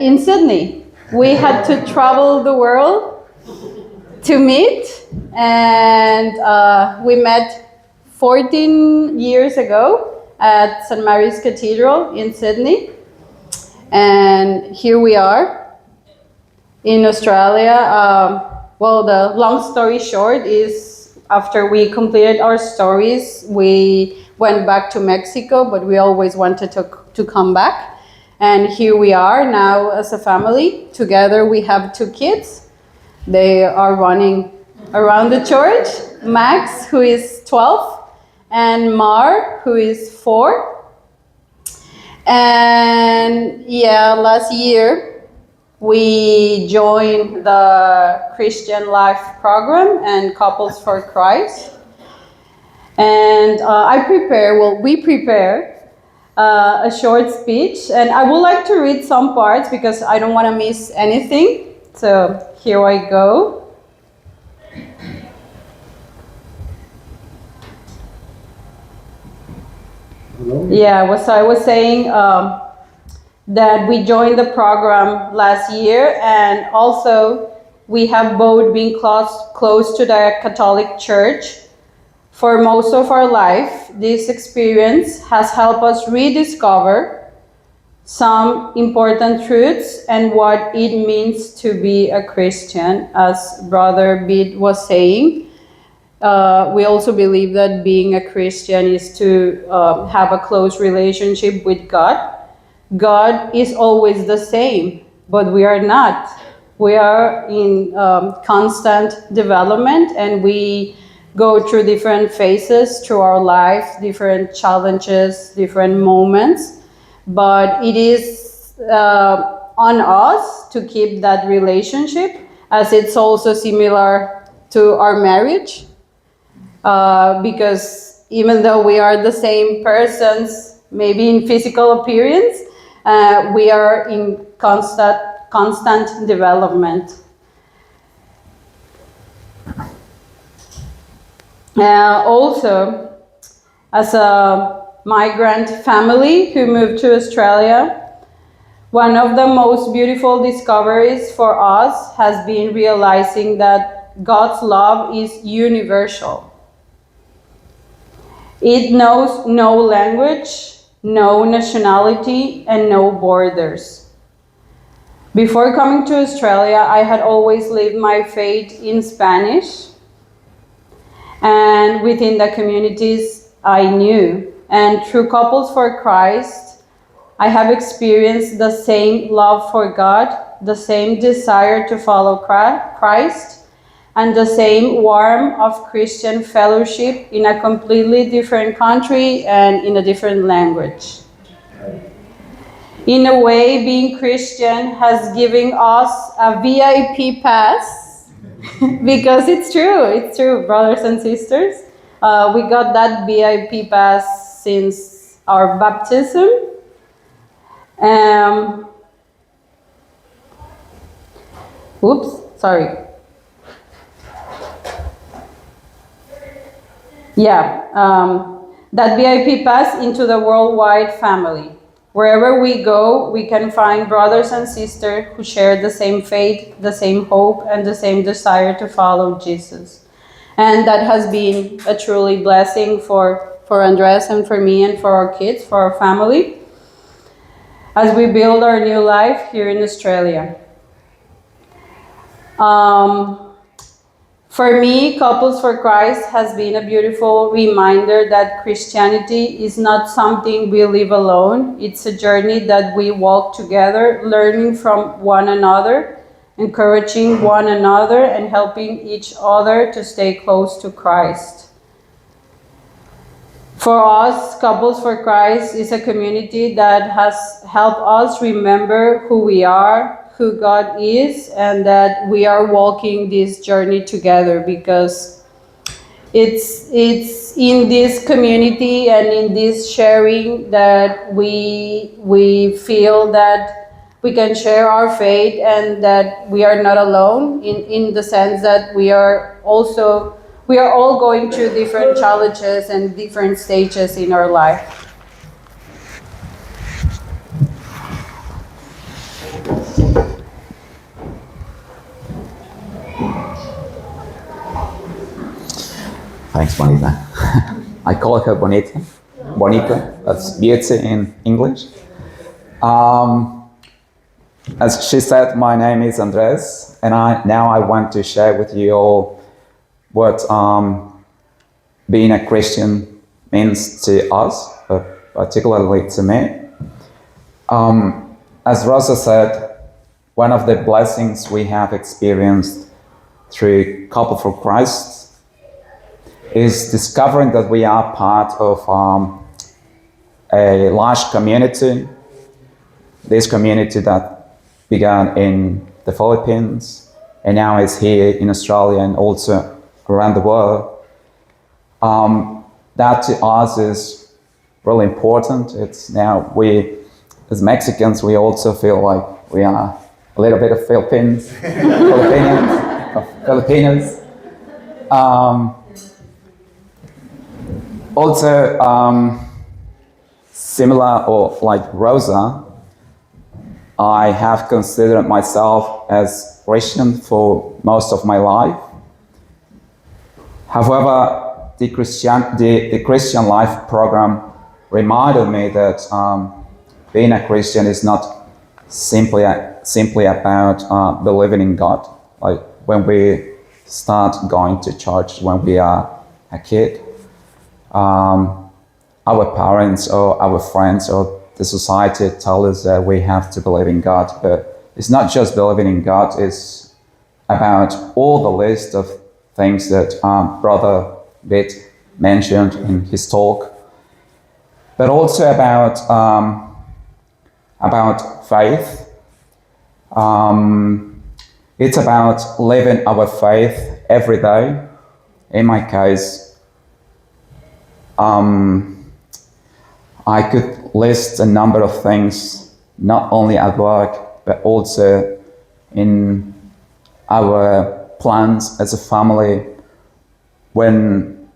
in Sydney. We had to travel the world to meet, and we met 14 years ago at St. Mary's Cathedral in Sydney. And here we are in Australia. Well, the long story short is after we completed our stories, we went back to Mexico, but we always wanted to come back. And here we are now as a family. Together we have 2 kids. They are running around the church. Max, who is 12, and Mar, who is 4. And yeah, last year we joined the Christian Life program and Couples for Christ. And we prepare a short speech, and I would like to read some parts because I don't want to miss anything. So here I go. Yeah, I was saying that we joined the program last year, and also we have both been close to the Catholic Church for most of our life. This experience has helped us rediscover some important truths and what it means to be a Christian, as Brother Bid was saying. We also believe that being a Christian is to have a close relationship with God. God is always the same, but we are not. We are in constant development, and we go through different phases through our life, different challenges, different moments. But it is on us to keep that relationship, as it's also similar to our marriage. Because even though we are the same persons, maybe in physical appearance, we are in constant development. Also, as a migrant family who moved to Australia, one of the most beautiful discoveries for us has been realizing that God's love is universal. It knows no language, no nationality, and no borders. Before coming to Australia, I had always lived my faith in Spanish and within the communities I knew. And through Couples for Christ, I have experienced the same love for God, the same desire to follow Christ, and the same warmth of Christian fellowship in a completely different country and in a different language. In a way, being Christian has given us a VIP pass because it's true, brothers and sisters. We got that VIP pass since our baptism. That VIP pass into the worldwide family. Wherever we go, we can find brothers and sisters who share the same faith, the same hope, and the same desire to follow Jesus. And that has been a truly blessing for Andres and for me and for our kids, for our family, as we build our new life here in Australia. For me, Couples for Christ has been a beautiful reminder that Christianity is not something we live alone. It's a journey that we walk together, learning from one another, encouraging one another, and helping each other to stay close to Christ. For us, Couples for Christ is a community that has helped us remember who we are, who God is, and that we are walking this journey together, because it's in this community and in this sharing that we feel that we can share our faith and that we are not alone, in the sense that we are all going through different challenges and different stages in our life. Thanks, Bonita. I call her Bonita. Bonita, that's beauty in English. As she said, my name is Andres, and now I want to share with you all what being a Christian means to us, particularly to me. As Rosa said, one of the blessings we have experienced through Couple for Christ is discovering that we are part of a large community. This community that began in the Philippines and now is here in Australia and also around the world. That to us is really important. It's now we, as Mexicans, we also feel like we are a little bit of Filipinos. Also, similar or like Rosa, I have considered myself as Christian for most of my life. However, the Christian Life program reminded me that being a Christian is not simply about believing in God. Like when we start going to church when we are a kid, our parents or our friends or the society tell us that we have to believe in God, but it's not just believing in God, it's about all the list of things that Brother Vitt mentioned in his talk, but also about faith. It's about living our faith every day. In my case, I could list a number of things, not only at work, but also in our plans as a family. When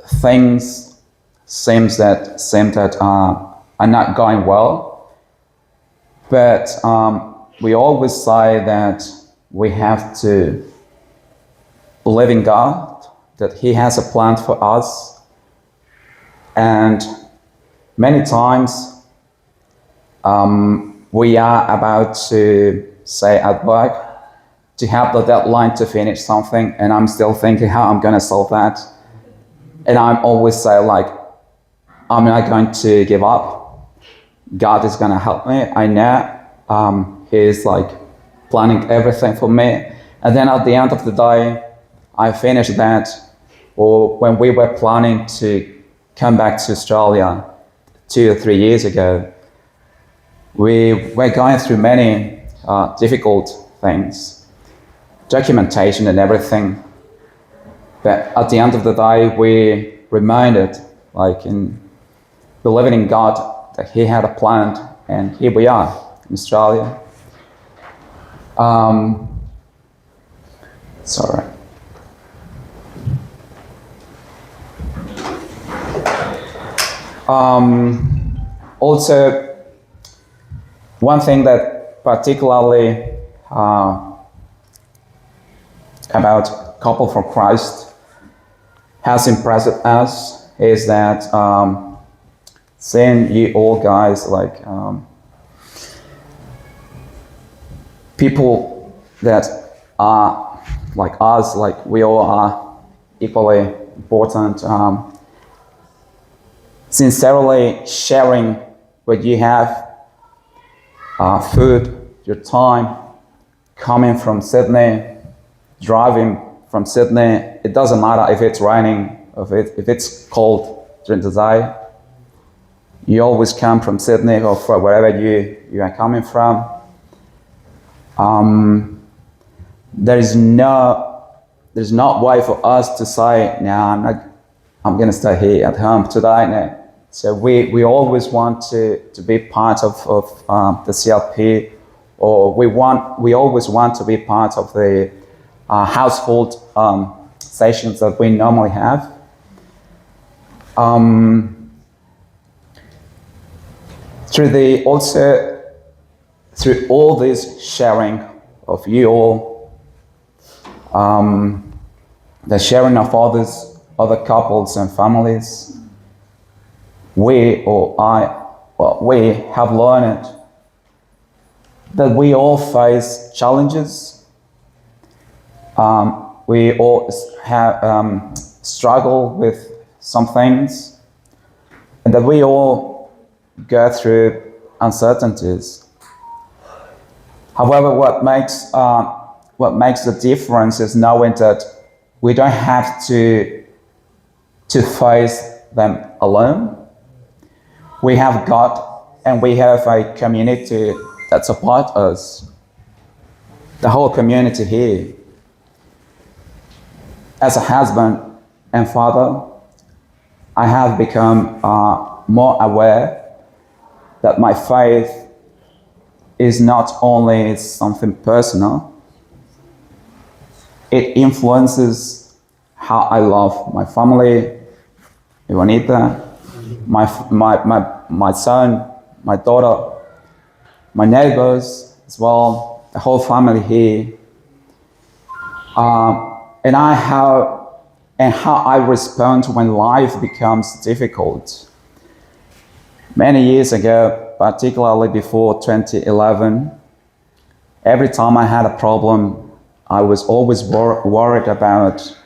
things seem that are not going well, but we always say that we have to believe in God, that He has a plan for us, and many times we are about to say at work to have the deadline to finish something, and I'm still thinking how I'm going to solve that. And I'm always say like, I'm not going to give up. God is going to help me. I know He's like planning everything for me. And then at the end of the day, I finished that. Or when we were planning to come back to Australia 2 or 3 years ago, we were going through many difficult things, documentation and everything. But at the end of the day, we reminded, like in believing in God, that He had a plan, and here we are in Australia. Sorry. Also, one thing that particularly about Couple for Christ has impressed us is that seeing you all guys like people that are like us, like we all are equally important, sincerely sharing what you have, food, your time, coming from Sydney, driving from Sydney. It doesn't matter if it's raining, if it's cold during the day. You always come from Sydney or from wherever you are coming from. There's no way for us to say, no, I'm going to stay here at home today. No. So we always want to be part of the CLP, or we always want to be part of the household sessions that we normally have. Through all this sharing of you all, the sharing of others, other couples and families, we have learned that we all face challenges. We all have struggle with some things, and that we all go through uncertainties. However, what makes the difference is knowing that we don't have to face them alone. We have God, and we have a community that supports us. The whole community here. As a husband and father, I have become more aware that my faith is not only something personal, it influences how I love my family, Juanita, my son, my daughter, my neighbors as well, the whole family here, and how I respond when life becomes difficult. Many years ago, particularly before 2011, every time I had a problem, I was always worried about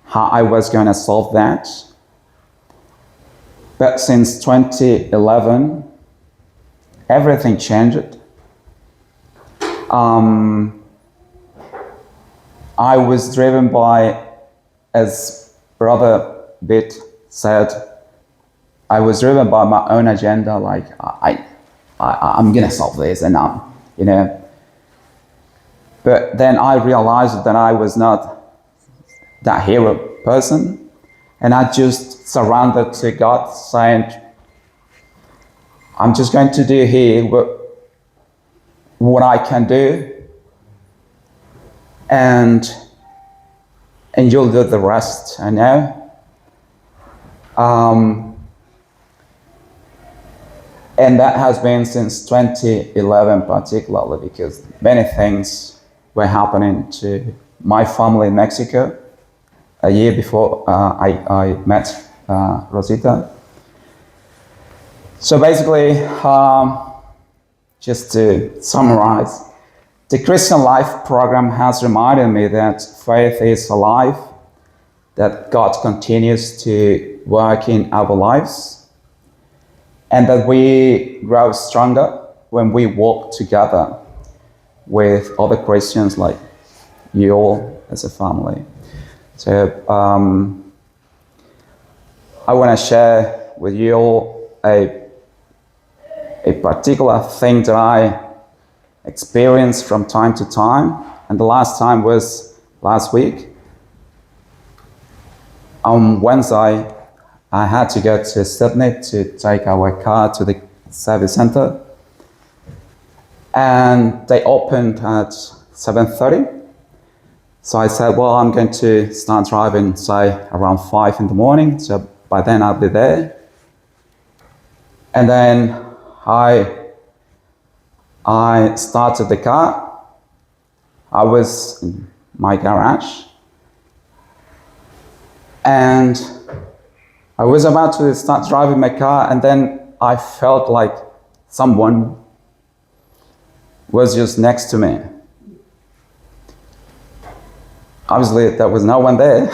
how I was going to solve that. But since 2011, everything changed. I was driven by, as Brother Bit said, I was driven by my own agenda, like I'm gonna solve this, and But then I realized that I was not that hero person, and I just surrendered to God, saying, I'm just going to do here what I can do, and you'll do the rest, I know. And that has been since 2011 particularly, because many things were happening to my family in Mexico a year before I met Rosita. So basically, just to summarize, the Christian Life program has reminded me that faith is alive, that God continues to work in our lives, and that we grow stronger when we walk together with other Christians like you all as a family. So I want to share with you all a particular thing that I experience from time to time, and the last time was last week. On Wednesday, I had to go to Sydney to take our car to the service center, and they opened at 7:30. So I said, well, I'm going to start driving, say, around 5 in the morning, so by then I'll be there. And then I started the car. I was in my garage, and I was about to start driving my car, and then I felt like someone was just next to me. Obviously, there was no one there,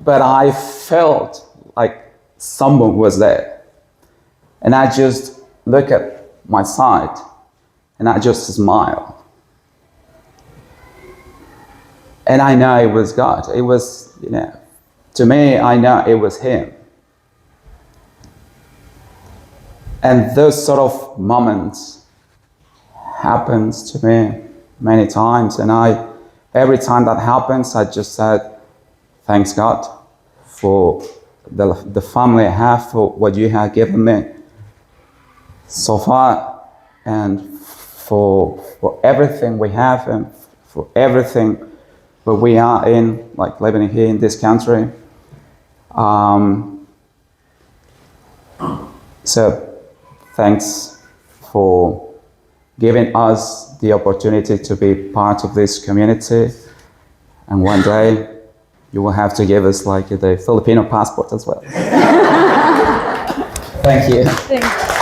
but I felt like someone was there. And I just look at my side, and I just smile. And I know it was God. It was, to me, I know it was Him. And those sort of moments happens to me many times, and every time that happens, I just said, thanks God for the family I have, for what you have given me so far, and for everything we have, and for everything where we are in, like living here in this country. So thanks for giving us the opportunity to be part of this community, and one day you will have to give us like the Filipino passport as well. Thank you. Thanks.